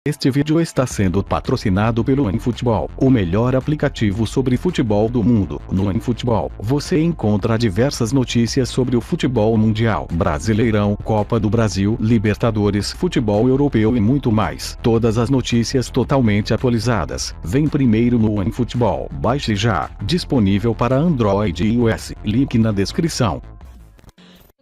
Este vídeo está sendo patrocinado pelo OneFootball, o melhor aplicativo sobre futebol do mundo. No OneFootball, você encontra diversas notícias sobre o futebol mundial, Brasileirão, Copa do Brasil, Libertadores, futebol europeu e muito mais. Todas as notícias totalmente atualizadas. Vem primeiro no OneFootball. Baixe já. Disponível para Android e iOS. Link na descrição.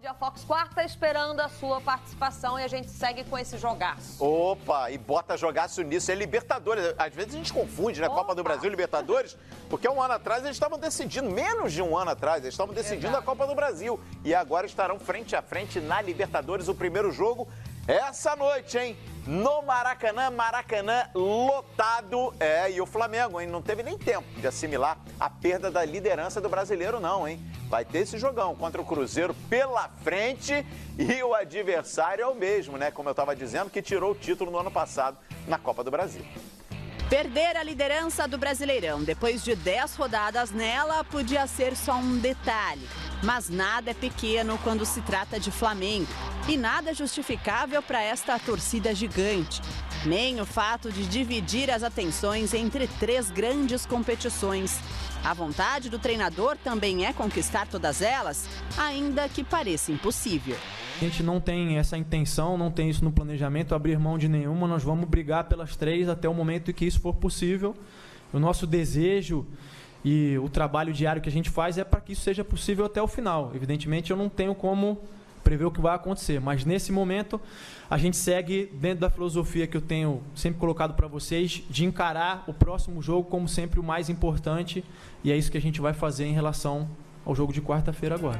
A Fox quarta esperando a sua participação e a gente segue com esse jogaço. Opa, e bota jogaço nisso, é Libertadores. Às vezes a gente confunde, né? Copa do Brasil e Libertadores, porque um ano atrás eles estavam decidindo, menos de um ano atrás, eles estavam decidindo a Copa do Brasil. E agora estarão frente a frente na Libertadores. O primeiro jogo é essa noite, hein? No Maracanã, Maracanã lotado. E o Flamengo, hein? Não teve nem tempo de assimilar a perda da liderança do Brasileiro, não, hein? Vai ter esse jogão contra o Cruzeiro pela frente e o adversário é o mesmo, né? Como eu estava dizendo, que tirou o título no ano passado na Copa do Brasil. Perder a liderança do Brasileirão depois de 10 rodadas nela podia ser só um detalhe. Mas nada é pequeno quando se trata de Flamengo. E nada é justificável para esta torcida gigante. Nem o fato de dividir as atenções entre 3 grandes competições. A vontade do treinador também é conquistar todas elas, ainda que pareça impossível. A gente não tem essa intenção, não tem isso no planejamento, abrir mão de nenhuma. Nós vamos brigar pelas 3 até o momento em que isso for possível. O nosso desejo e o trabalho diário que a gente faz é para que isso seja possível até o final. Evidentemente, eu não tenho como prever o que vai acontecer, mas nesse momento a gente segue dentro da filosofia que eu tenho sempre colocado para vocês, de encarar o próximo jogo como sempre o mais importante, e é isso que a gente vai fazer em relação ao jogo de quarta-feira agora.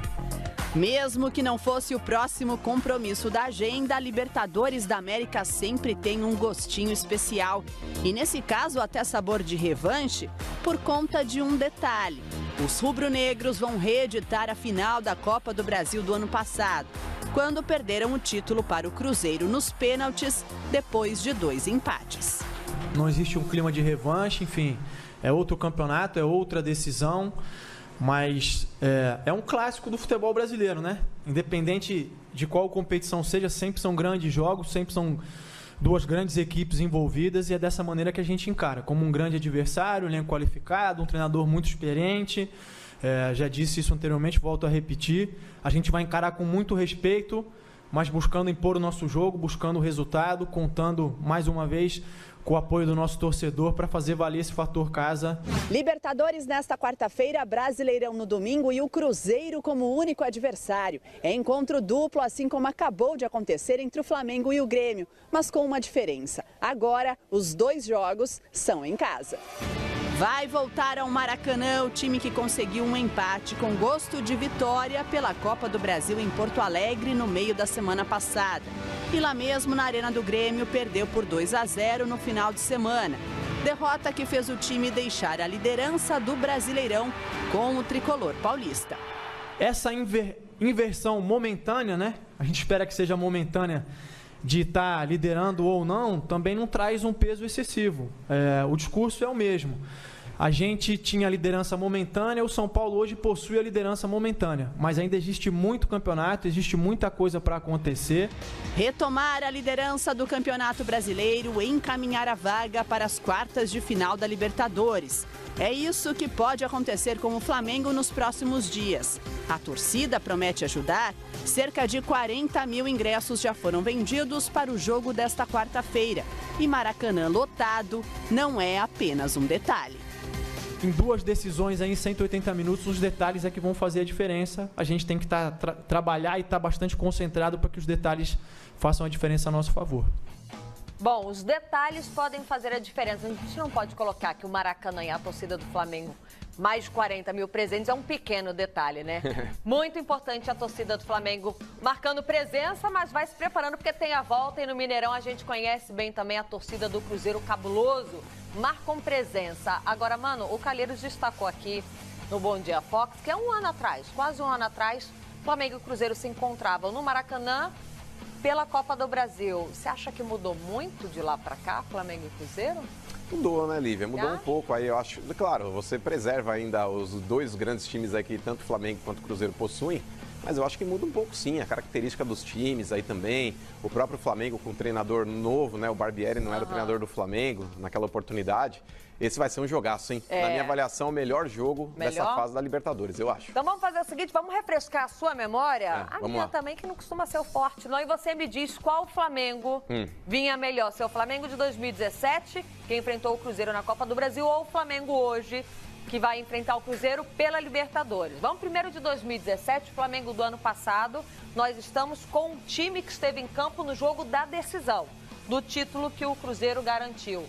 Mesmo que não fosse o próximo compromisso da agenda, a Libertadores da América sempre tem um gostinho especial. E nesse caso até sabor de revanche, por conta de um detalhe. Os rubro-negros vão reeditar a final da Copa do Brasil do ano passado, quando perderam o título para o Cruzeiro nos pênaltis, depois de 2 empates. Não existe um clima de revanche, enfim, é outro campeonato, é outra decisão. Mas é um clássico do futebol brasileiro, né? Independente de qual competição seja, sempre são grandes jogos, sempre são 2 grandes equipes envolvidas, e é dessa maneira que a gente encara, como um grande adversário, um elenco qualificado, um treinador muito experiente. Já disse isso anteriormente, volto a repetir. A gente vai encarar com muito respeito, mas buscando impor o nosso jogo, buscando o resultado, contando mais uma vez com o apoio do nosso torcedor para fazer valer esse fator casa. Libertadores nesta quarta-feira, Brasileirão no domingo e o Cruzeiro como único adversário. É encontro duplo, assim como acabou de acontecer entre o Flamengo e o Grêmio, mas com uma diferença. Agora, os 2 jogos são em casa. Vai voltar ao Maracanã o time que conseguiu um empate com gosto de vitória pela Copa do Brasil em Porto Alegre no meio da semana passada. E lá mesmo na Arena do Grêmio perdeu por 2-0 no final de semana. Derrota que fez o time deixar a liderança do Brasileirão com o tricolor paulista. Essa inversão momentânea, né? A gente espera que seja momentânea, de estar liderando ou não, também não traz um peso excessivo. O discurso é o mesmo. A gente tinha a liderança momentânea, o São Paulo hoje possui a liderança momentânea, mas ainda existe muito campeonato, existe muita coisa para acontecer. Retomar a liderança do Campeonato Brasileiro e encaminhar a vaga para as quartas de final da Libertadores. É isso que pode acontecer com o Flamengo nos próximos dias. A torcida promete ajudar. Cerca de 40 mil ingressos já foram vendidos para o jogo desta quarta-feira. E Maracanã lotado não é apenas um detalhe. Em 2 decisões aí, em 180 minutos, os detalhes é que vão fazer a diferença. A gente tem que trabalhar e estar bastante concentrado para que os detalhes façam a diferença a nosso favor. Bom, os detalhes podem fazer a diferença. A gente não pode colocar que o Maracanã e a torcida do Flamengo, mais de 40 mil presentes, é um pequeno detalhe, né? Muito importante a torcida do Flamengo marcando presença, mas vai se preparando porque tem a volta. E no Mineirão a gente conhece bem também a torcida do Cruzeiro cabuloso. Marcam presença. Agora, mano, o Calheiros destacou aqui no Bom Dia Fox que um ano atrás, quase um ano atrás, Flamengo e Cruzeiro se encontravam no Maracanã pela Copa do Brasil. Você acha que mudou muito de lá para cá, Flamengo e Cruzeiro? Mudou, né, Lívia? Mudou um pouco. Aí eu acho, claro, você preserva ainda os 2 grandes times aqui, tanto o Flamengo quanto o Cruzeiro possuem, Mas eu acho que muda um pouco sim, a característica dos times aí também. O próprio Flamengo com um treinador novo, né? O Barbieri não era o treinador do Flamengo naquela oportunidade. Esse vai ser um jogaço, hein? Na minha avaliação, o melhor jogo dessa fase da Libertadores, eu acho. Então vamos fazer o seguinte, vamos refrescar a sua memória. A minha lá. também, que não costuma ser o forte, não. E você me diz qual Flamengo vinha melhor. Seu Flamengo de 2017, que enfrentou o Cruzeiro na Copa do Brasil, ou o Flamengo hoje, que vai enfrentar o Cruzeiro pela Libertadores. Vamos primeiro de 2017, Flamengo do ano passado. Nós estamos com um time que esteve em campo no jogo da decisão, do título que o Cruzeiro garantiu.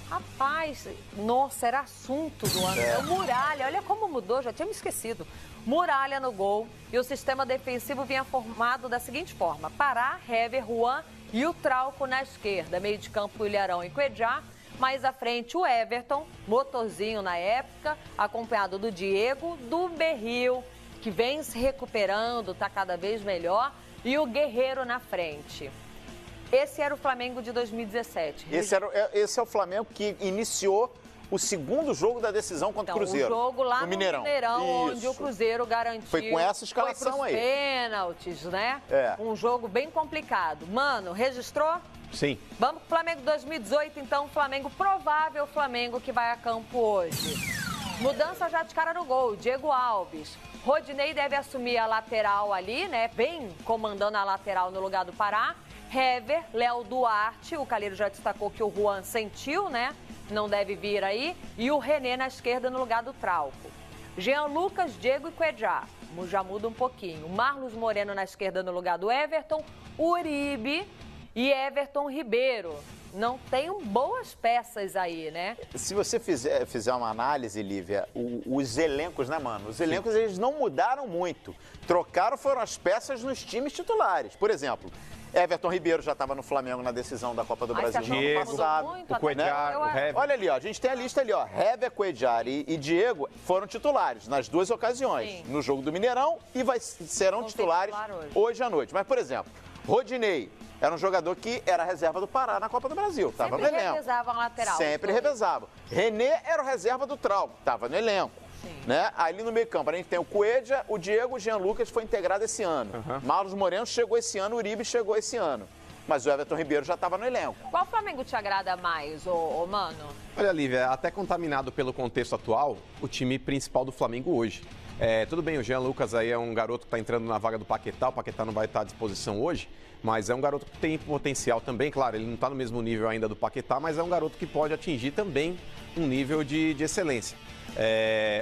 Rapaz, nossa, era assunto do ano. O Muralha, olha como mudou, já tinha me esquecido. Muralha no gol e o sistema defensivo vinha formado da seguinte forma: Pará, Hever, Juan e o Trauco na esquerda. Meio de campo, Ilharão e Cuejá. Mais à frente, o Everton, motorzinho na época, acompanhado do Diego, do Berril, que vem se recuperando, está cada vez melhor, e o Guerreiro na frente. Esse era o Flamengo de 2017. Esse é o Flamengo que iniciou o segundo jogo da decisão contra o Cruzeiro. O jogo lá no Mineirão, onde o Cruzeiro garantiu. Foi com essa escalação aí. Pênaltis, né? Um jogo bem complicado. Mano, registrou? Sim. Vamos pro Flamengo 2018, então. Flamengo, provável Flamengo que vai a campo hoje. Mudança já de cara no gol. Diego Alves. Rodinei deve assumir a lateral ali, né? Vem comandando a lateral no lugar do Pará. Hever, Léo Duarte, o Calheiro já destacou que o Juan sentiu, né? Não deve vir aí. E o René na esquerda no lugar do Trauco. Jean Lucas, Diego e Cuejá. Já muda um pouquinho. Marlos Moreno na esquerda no lugar do Everton. Uribe e Everton Ribeiro. Não tem boas peças aí, né? Se você fizer uma análise, Lívia, os elencos, né, mano? Os elencos, eles não mudaram muito. Trocaram foram as peças nos times titulares. Por exemplo, Everton Ribeiro já estava no Flamengo na decisão da Copa do Brasil no ano passado. O Cuejá, o Hever. Olha ali, ó, a gente tem a lista ali, ó. Hever, Cuejá e Diego foram titulares nas duas ocasiões. Sim. No jogo do Mineirão e serão titulares hoje à noite. Mas, por exemplo, Rodinei era um jogador que era reserva do Pará na Copa do Brasil. Estava no elenco. Sempre revezava a lateral. Sempre revezava. René era o reserva do Trauco, estava no elenco. Né? Ali no meio campo a gente tem o Cueja, o Diego, o Jean Lucas foi integrado esse ano. Marlos Moreno chegou esse ano, o Uribe chegou esse ano. Mas o Everton Ribeiro já estava no elenco. Qual Flamengo te agrada mais, ô Mano? Olha, Lívia, até contaminado pelo contexto atual, o time principal do Flamengo hoje. Tudo bem, o Jean Lucas aí é um garoto que está entrando na vaga do Paquetá. O Paquetá não vai estar à disposição hoje, mas é um garoto que tem potencial também. Claro, ele não está no mesmo nível ainda do Paquetá, mas é um garoto que pode atingir também um nível de excelência.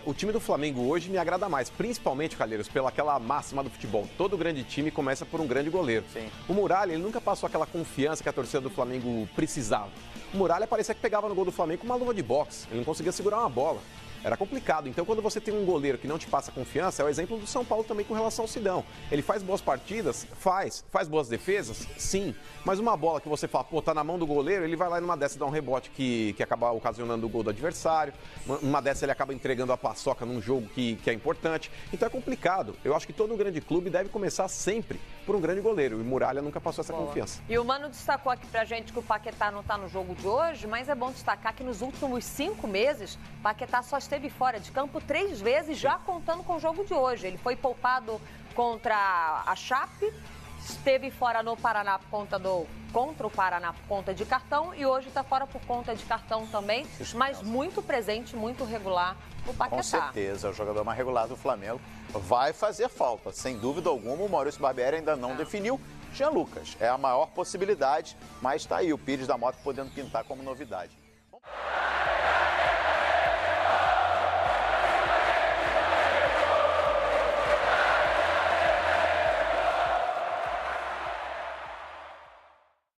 O time do Flamengo hoje me agrada mais, principalmente, Calheiros, pelaquela máxima do futebol. Todo grande time começa por um grande goleiro. Sim. O Muralha, ele nunca passou aquela confiança que a torcida do Flamengo precisava. O Muralha parecia que pegava no gol do Flamengo com uma luva de boxe. Ele não conseguia segurar uma bola. Era complicado. Então, quando você tem um goleiro que não te passa confiança, é o exemplo do São Paulo também com relação ao Sidão. Ele faz boas partidas? Faz. Faz boas defesas? Sim. Mas uma bola que você fala, pô, tá na mão do goleiro, ele vai lá e numa dessa dá um rebote que acaba ocasionando o gol do adversário. Numa dessa ele acaba entregando a paçoca num jogo que é importante. Então é complicado. Eu acho que todo grande clube deve começar sempre por um grande goleiro. E o Muralha nunca passou essa confiança. E o Mano destacou aqui pra gente que o Paquetá não tá no jogo de hoje, mas é bom destacar que nos últimos 5 meses, o Paquetá só esteve fora de campo 3 vezes, já contando com o jogo de hoje. Ele foi poupado contra a Chape, esteve fora no Paraná contra o Paraná por conta de cartão e hoje está fora por conta de cartão também, mas muito presente, muito regular o Paquetá. Com certeza, o jogador mais regular do Flamengo vai fazer falta, sem dúvida alguma. O Maurício Barbieri ainda não definiu. Jean Lucas é a maior possibilidade, mas está aí o Pires da Mota podendo pintar como novidade.